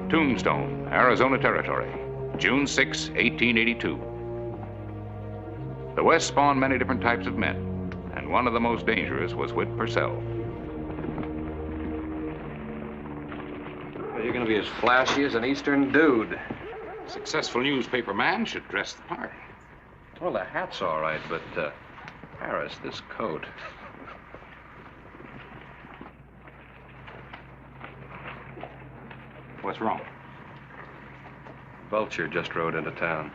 Tombstone, Arizona Territory, June 6, 1882. The West spawned many different types of men, and one of the most dangerous was Whit Purcell. Well, you're going to be as flashy as an Eastern dude. A successful newspaper man should dress the part. Well, the hat's all right, but, Harris, this coat. What's wrong? Vulture just rode into town.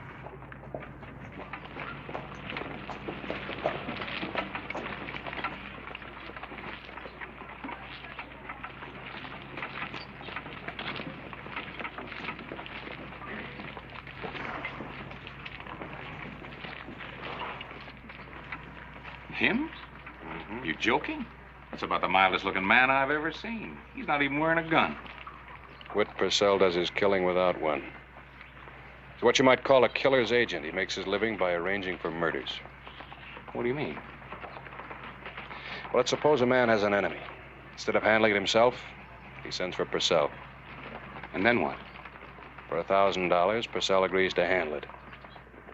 Him? Mm-hmm. You joking? That's about the mildest looking man I've ever seen. He's not even wearing a gun. Whit Purcell does his killing without one. He's what you might call a killer's agent. He makes his living by arranging for murders. What do you mean? Well, let's suppose a man has an enemy. Instead of handling it himself, he sends for Purcell. And then what? For $1,000, Purcell agrees to handle it.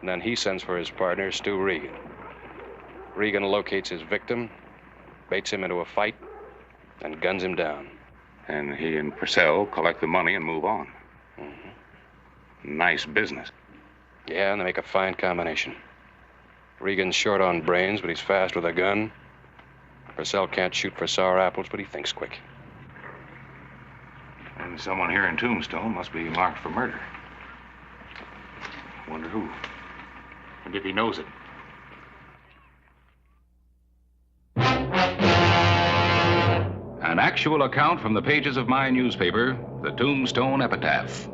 And then he sends for his partner, Stu Regan. Regan locates his victim, baits him into a fight, and guns him down. And he and Purcell collect the money and move on. Mm-hmm. Nice business. Yeah, and they make a fine combination. Regan's short on brains, but he's fast with a gun. Purcell can't shoot for sour apples, but he thinks quick. And someone here in Tombstone must be marked for murder. Wonder who. And if he knows it. An actual account from the pages of my newspaper, the Tombstone Epitaph.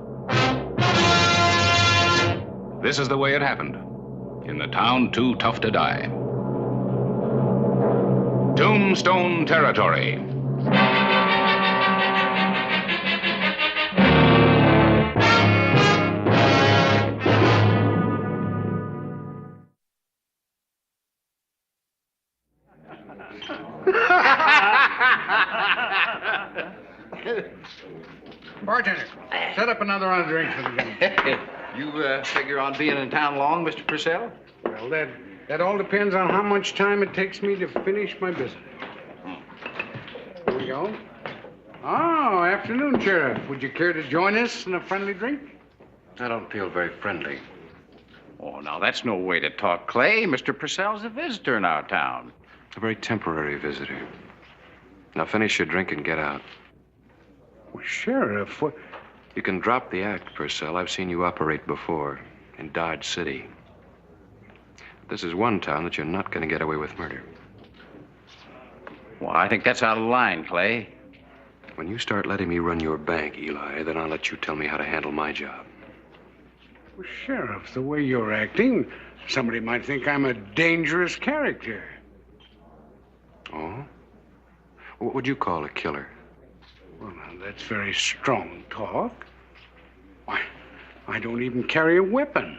This is the way it happened. In the town too tough to die. Tombstone Territory. Bartender, set up another round of drinks for the gentleman. You figure on being in town long, Mr. Purcell? Well, that all depends on how much time it takes me to finish my business. Here we go. Oh, afternoon, Sheriff. Would you care to join us in a friendly drink? I don't feel very friendly. Oh, now, that's no way to talk, Clay. Mr. Purcell's a visitor in our town. A very temporary visitor. Now finish your drink and get out. Well, Sheriff, what... You can drop the act, Purcell. I've seen you operate before in Dodge City. This is one town that you're not going to get away with murder. Well, I think that's out of line, Clay. When you start letting me run your bank, Eli, then I'll let you tell me how to handle my job. Well, Sheriff, the way you're acting, somebody might think I'm a dangerous character. Oh? What would you call a killer? Well, now, that's very strong talk. Why, I don't even carry a weapon.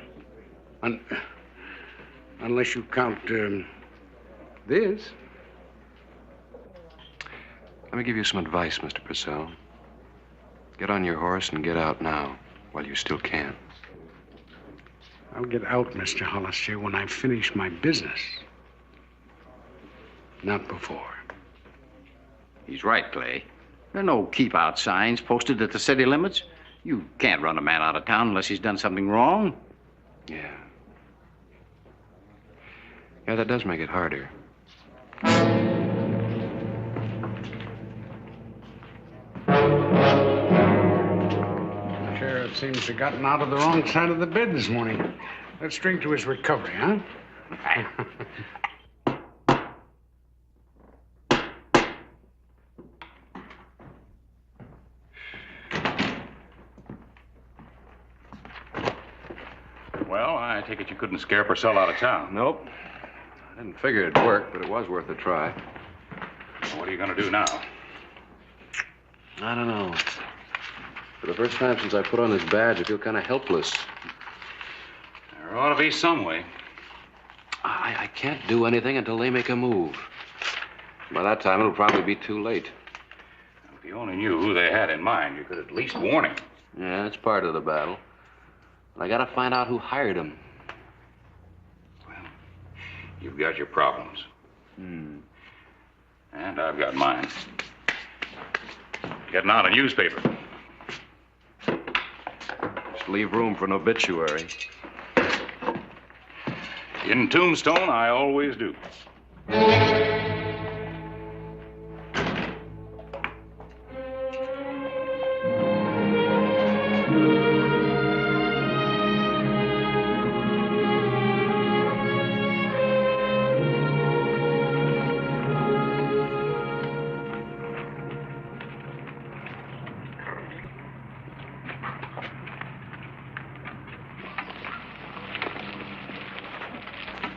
Unless you count, this. Let me give you some advice, Mr. Purcell. Get on your horse and get out now, while you still can. I'll get out, Mr. Hollister, when I finish my business. Not before. He's right, Clay. There are no keep-out signs posted at the city limits. You can't run a man out of town unless he's done something wrong. Yeah. Yeah, that does make it harder. The sheriff seems to have gotten out of the wrong side of the bed this morning. Let's drink to his recovery, huh? Well, I take it you couldn't scare Purcell out of town. Nope. I didn't figure it'd work, but it was worth a try. What are you going to do now? I don't know. For the first time since I put on this badge, I feel kind of helpless. There ought to be some way. I can't do anything until they make a move. By that time, it'll probably be too late. If you only knew who they had in mind, you could at least warn him. Yeah, that's part of the battle. But I gotta find out who hired him. Well, you've got your problems. And I've got mine. Getting out a newspaper. Just leave room for an obituary. In Tombstone, I always do.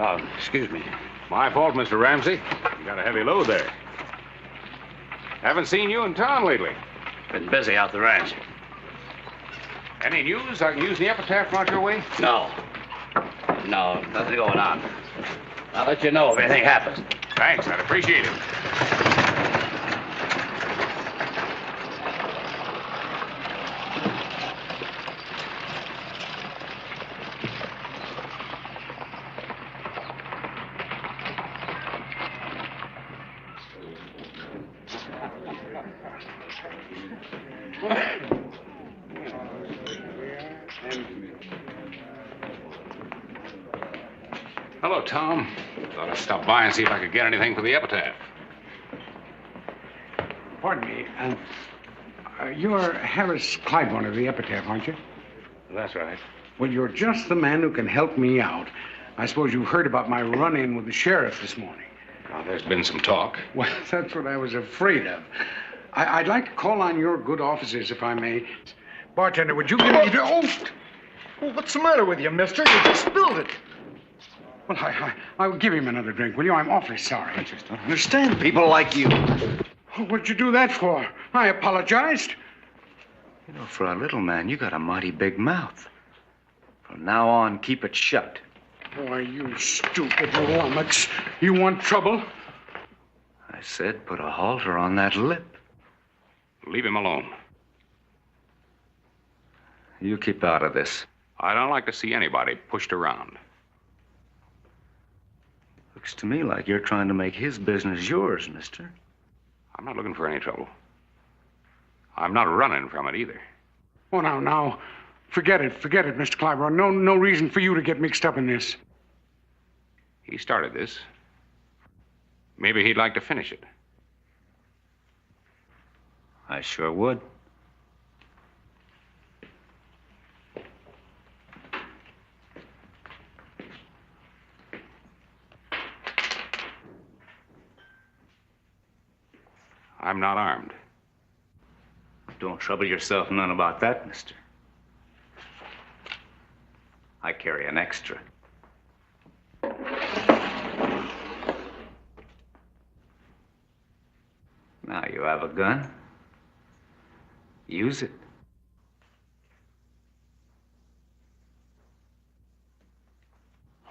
Oh, excuse me. My fault, Mr. Ramsey. You got a heavy load there. Haven't seen you in town lately. Been busy out the ranch. Any news I can use the epitaph brought your way? No. No, nothing going on. I'll let you know if anything happens. Thanks, I'd appreciate it. Hello, Tom. Thought I'd stop by and see if I could get anything for the epitaph. Pardon me. You're Harris Clybourne of the epitaph, aren't you? That's right. Well, you're just the man who can help me out. I suppose you've heard about my run-in with the sheriff this morning. Well, there's been some talk. Well, that's what I was afraid of. I'd like to call on your good offices, if I may. Bartender, would you give me... Oh! Well, what's the matter with you, mister? You just spilled it. Well, I will give him another drink, will you? I'm awfully sorry. I just don't understand people like you. Oh, what'd you do that for? I apologized. You know, for a little man, you got a mighty big mouth. From now on, keep it shut. Why, you stupid lummox. You want trouble? I said put a halter on that lip. Leave him alone. You keep out of this. I don't like to see anybody pushed around. Looks to me like you're trying to make his business yours, mister. I'm not looking for any trouble. I'm not running from it either. Oh, now. Forget it, Mr. Clybourne. No reason for you to get mixed up in this. He started this. Maybe he'd like to finish it. I sure would. I'm not armed. Don't trouble yourself none about that, mister. I carry an extra. Now you have a gun. Use it.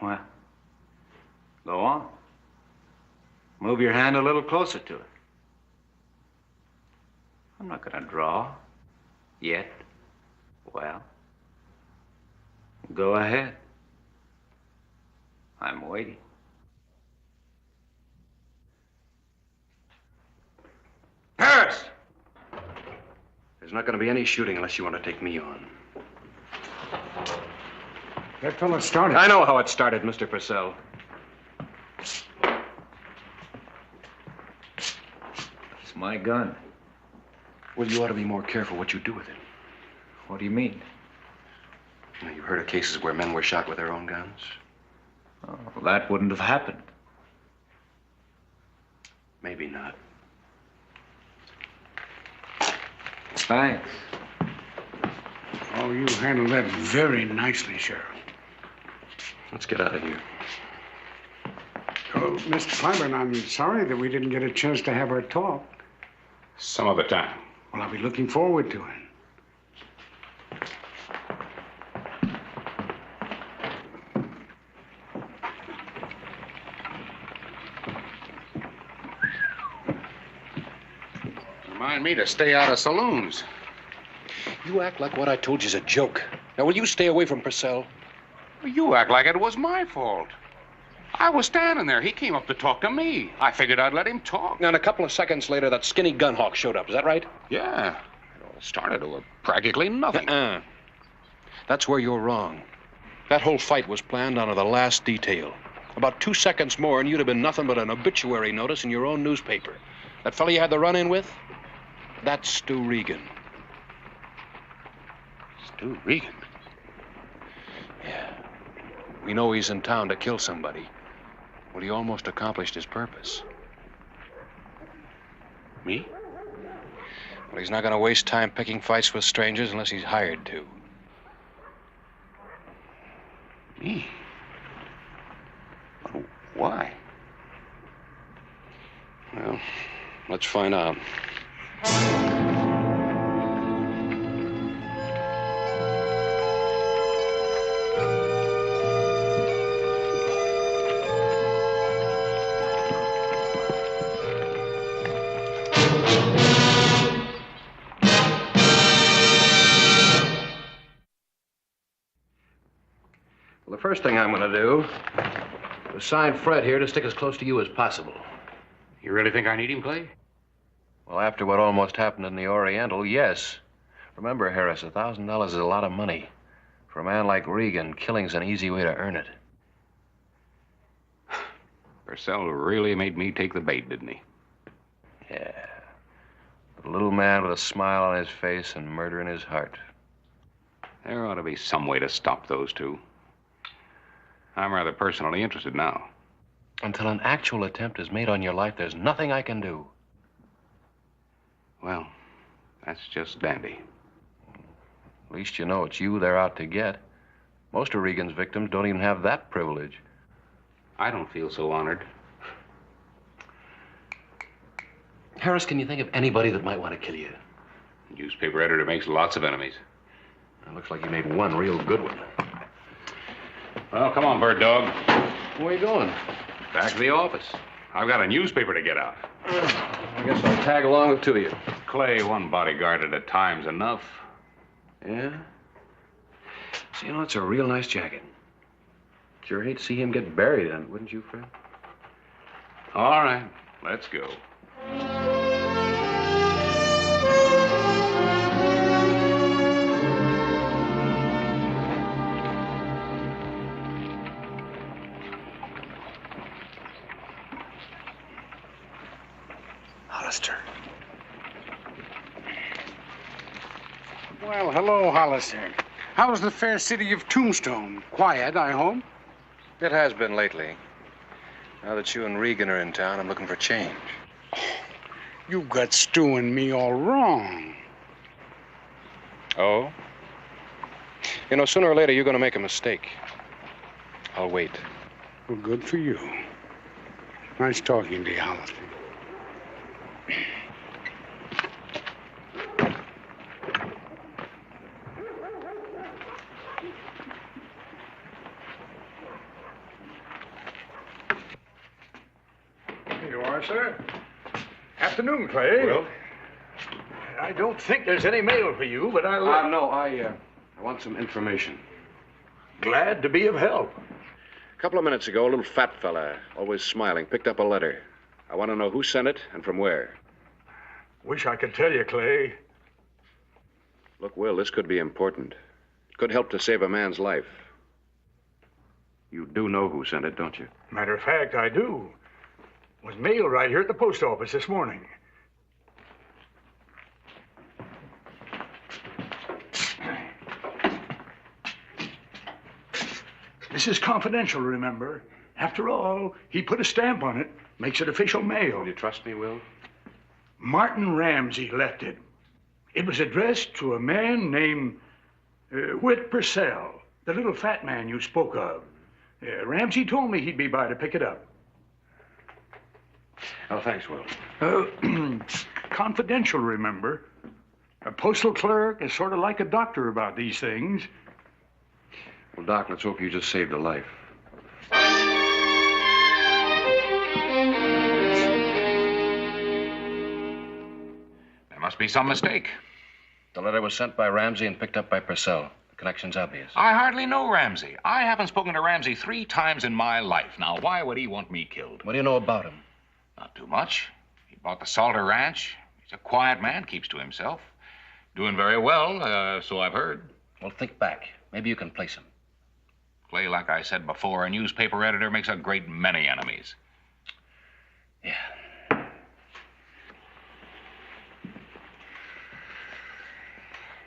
Well, go on. Move your hand a little closer to it. I'm not gonna draw. Yet. Well, go ahead. I'm waiting. Harris! There's not going to be any shooting unless you want to take me on. That fellow started. I know how it started, Mr. Purcell. It's my gun. Well, you ought to be more careful what you do with it. What do you mean? You know, you've heard of cases where men were shot with their own guns? Oh, well, that wouldn't have happened. Maybe not. Thanks. Oh, you handled that very nicely, Sheriff. Let's get out of here. Oh, Mr. Clybourne, I'm sorry that we didn't get a chance to have our talk. Some other time. Well, I'll be looking forward to it. Remind me to stay out of saloons. You act like what I told you's a joke. Now, will you stay away from Purcell? You act like it was my fault. I was standing there. He came up to talk to me. I figured I'd let him talk. And a couple of seconds later, that skinny gunhawk showed up. Is that right? Yeah. It all started with practically nothing. That's where you're wrong. That whole fight was planned down to the last detail. About 2 seconds more, and you'd have been nothing but an obituary notice in your own newspaper. That fella you had the run-in with? That's Stu Regan. Stu Regan? Yeah. We know he's in town to kill somebody. Well, he almost accomplished his purpose. Me? Well, he's not going to waste time picking fights with strangers unless he's hired to. Me? Why? Well, let's find out. Well, the first thing I'm going to do is sign Fred here to stick as close to you as possible. You really think I need him, Clay? Well, after what almost happened in the Oriental, yes. Remember, Harris, $1,000 is a lot of money. For a man like Regan, killing's an easy way to earn it. Purcell really made me take the bait, didn't he? Yeah. A little man with a smile on his face and murder in his heart. There ought to be some way to stop those two. I'm rather personally interested now. Until an actual attempt is made on your life, there's nothing I can do. Well, that's just dandy. At least you know it's you they're out to get. Most of Regan's victims don't even have that privilege. I don't feel so honored. Harris, can you think of anybody that might want to kill you? Newspaper editor makes lots of enemies. It looks like you made one real good one. Well, come on, bird dog. Where are you going? Back to the office. I've got a newspaper to get out. I guess I'll tag along with two of you. Clay, one bodyguard at a time's enough. Yeah? So, you know, it's a real nice jacket. Sure hate to see him get buried in it, wouldn't you, Fred? All right, let's go. Hollister. Well, hello, Hollister. How's the fair city of Tombstone? Quiet, I hope? It has been lately. Now that you and Regan are in town, I'm looking for change. You've got Stu and me all wrong. Oh? You know, sooner or later, you're going to make a mistake. I'll wait. Well, good for you. Nice talking to you, Hollister. Here you are, sir. Afternoon, Clay. Well? I don't think there's any mail for you, but I'll... No, I want some information. Glad to be of help. A couple of minutes ago, a little fat fella, always smiling, picked up a letter. I want to know who sent it and from where. Wish I could tell you, Clay. Look, Will, this could be important. It could help to save a man's life. You do know who sent it, don't you? Matter of fact, I do. Was mailed right here at the post office this morning. This is confidential, remember? After all, he put a stamp on it. Makes it official mail. Will you trust me, Will? Martin Ramsey left it. It was addressed to a man named Whit Purcell, the little fat man you spoke of. Ramsey told me he'd be by to pick it up. Oh, thanks, Will. Confidential, remember? A postal clerk is sort of like a doctor about these things. Well, Doc, let's hope you just saved a life. Must be some mistake. The letter was sent by Ramsey and picked up by Purcell. The connection's obvious. I hardly know Ramsey. I haven't spoken to Ramsey 3 times in my life. Now, why would he want me killed? What do you know about him? Not too much. He bought the Salter Ranch. He's a quiet man, keeps to himself. Doing very well, so I've heard. Well, think back. Maybe you can place him. Clay, like I said before, a newspaper editor makes a great many enemies. Yeah.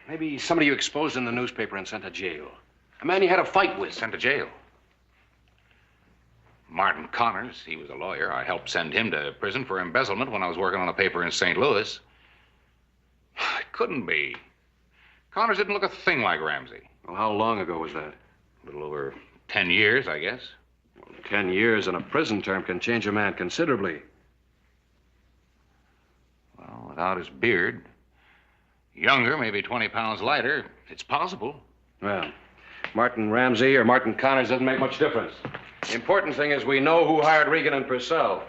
Maybe somebody you exposed in the newspaper and sent to jail. A man you had a fight with. Sent to jail. Martin Connors, he was a lawyer. I helped send him to prison for embezzlement when I was working on a paper in St. Louis. It couldn't be. Connors didn't look a thing like Ramsey. Well, how long ago was that? A little over 10 years, I guess. Well, 10 years in a prison term can change a man considerably. Well, without his beard, younger, maybe 20 pounds lighter, it's possible. Well, Martin Ramsey or Martin Connors doesn't make much difference. The important thing is we know who hired Regan and Purcell.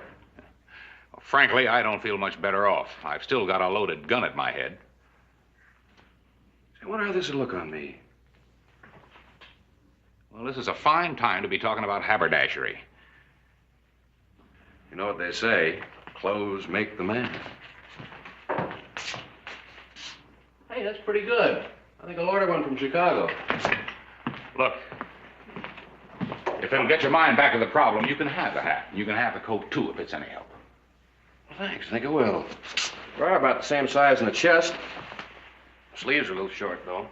Well, frankly, I don't feel much better off. I've still got a loaded gun at my head. I wonder how this will look on me. Well, this is a fine time to be talking about haberdashery. You know what they say, clothes make the man. Hey, that's pretty good. I think I'll order one from Chicago. Look, if it'll get your mind back to the problem, you can have the hat. You can have the coat, too, if it's any help. Well, thanks. I think I will. They're about the same size in the chest. Sleeves are a little short, though.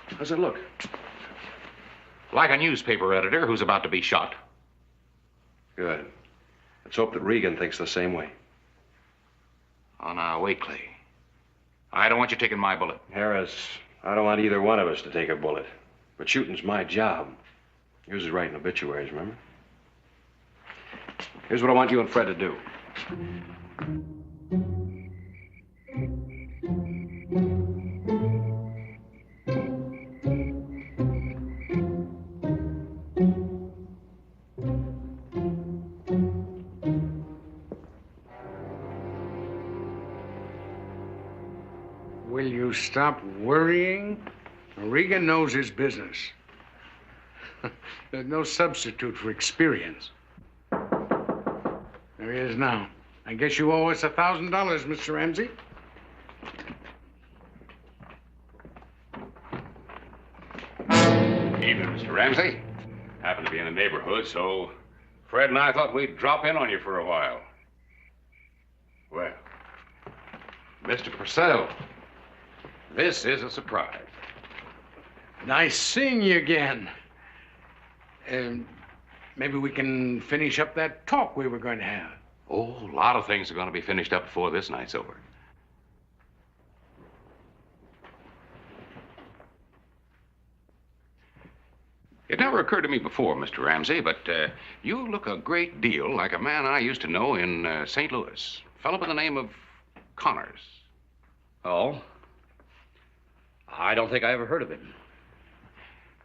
How's it look? Like a newspaper editor who's about to be shot. Good. Let's hope that Regan thinks the same way. Oh, now, wait, Clay. I don't want you taking my bullet. Harris, I don't want either one of us to take a bullet. But shooting's my job. Yours is writing obituaries, remember? Here's what I want you and Fred to do. Will you stop worrying? Regan knows his business. There's no substitute for experience. There he is now. I guess you owe us $1,000, Mr. Ramsey. Evening, Mr. Ramsey. Happened to be in the neighborhood, so Fred and I thought we'd drop in on you for a while. Well, Mr. Purcell, this is a surprise. Nice seeing you again. Maybe we can finish up that talk we were going to have. Oh, a lot of things are going to be finished up before this night's over. It never occurred to me before, Mr. Ramsey, but you look a great deal like a man I used to know in St. Louis. A fellow by the name of Connors. Oh? I don't think I ever heard of him.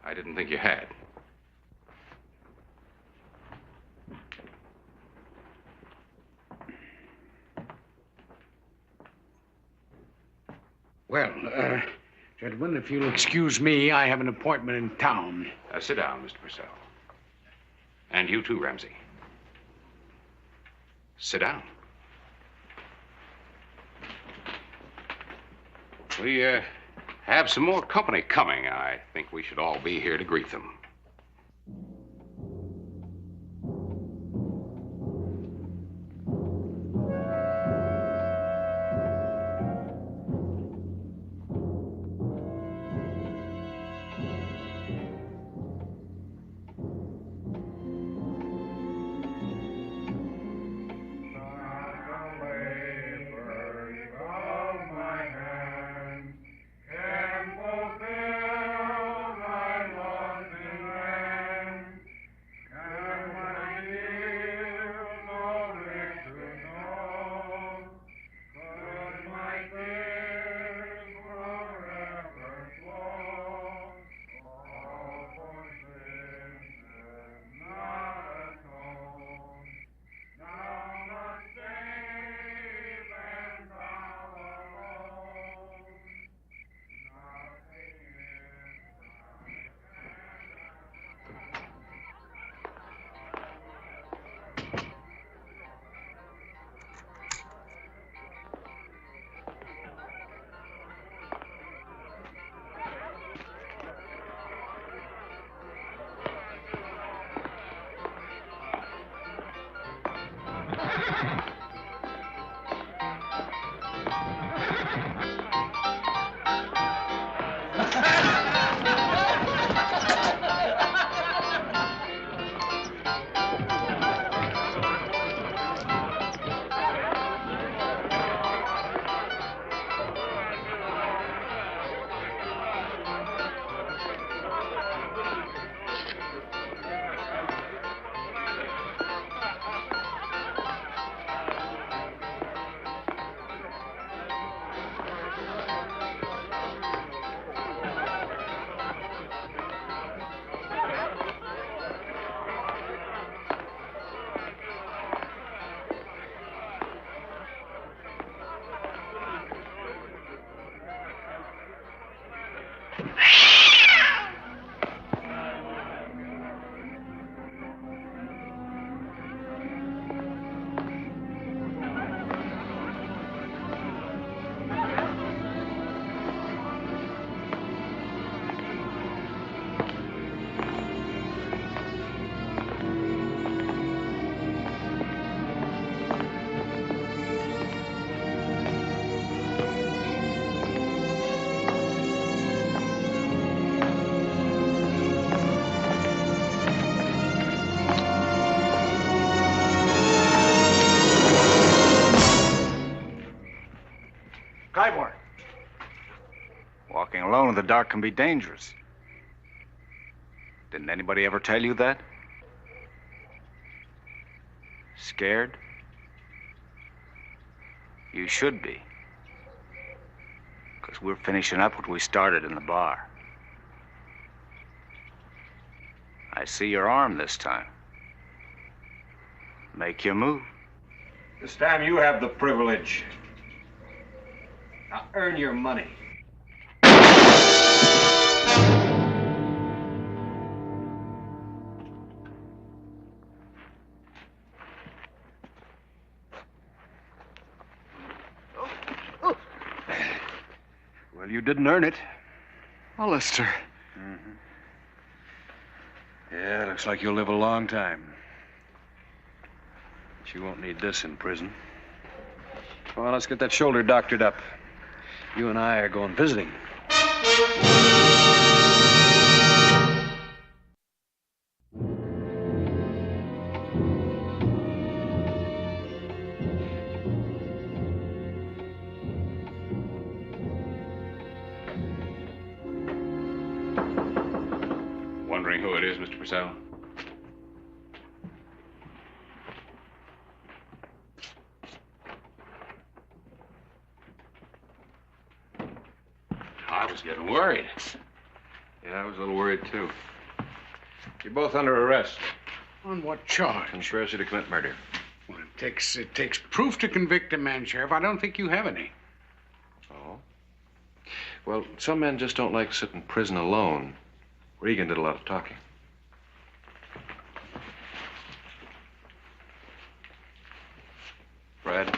I didn't think you had. Well, gentlemen, if you'll excuse me, I have an appointment in town. Sit down, Mr. Purcell. And you too, Ramsey. Sit down. We have some more company coming. I think we should all be here to greet them. Ivor. Walking alone in the dark can be dangerous. Didn't anybody ever tell you that? Scared? You should be. Because we're finishing up what we started in the bar. I see your arm this time. Make your move. This time you have the privilege. Now earn your money. Well, you didn't earn it. Hollister. Mm-hmm. Yeah, looks like you'll live a long time. But you won't need this in prison. Well, let's get that shoulder doctored up. You and I are going visiting. Wondering who it is, Mr. Purcell? I was getting worried. Yeah, I was a little worried, too. You're both under arrest. On what charge? Conspiracy to commit murder. Well, it takes proof to convict a man, Sheriff. I don't think you have any. Oh? Well, some men just don't like sitting in prison alone. Regan did a lot of talking. Brad?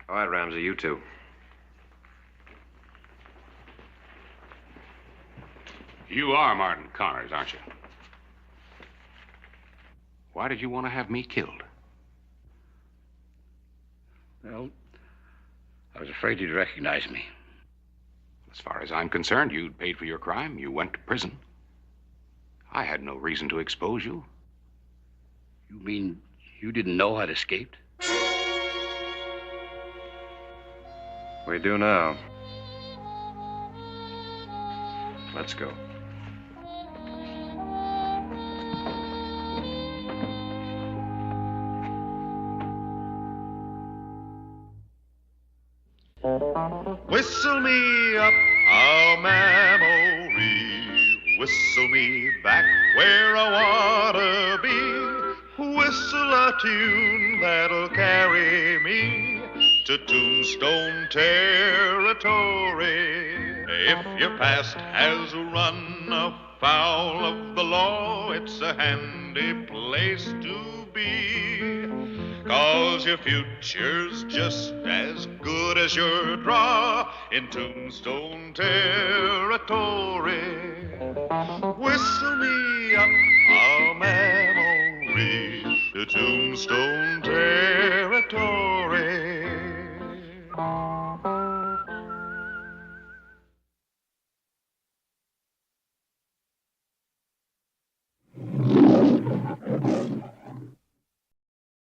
All right, Ramsey, you two. You are Martin Connors, aren't you? Why did you want to have me killed? Well, I was afraid you'd recognize me. As far as I'm concerned, you'd paid for your crime. You went to prison. I had no reason to expose you. You mean you didn't know I'd escaped? We do now. Let's go. Whistle me up a memory, whistle me back where I wanna be, whistle a tune that'll carry me to Tombstone territory. If your past has run afoul of the law, it's a handy place to be. 'Cause your future's just as good as your draw in Tombstone territory. Whistle me up a memory to Tombstone territory.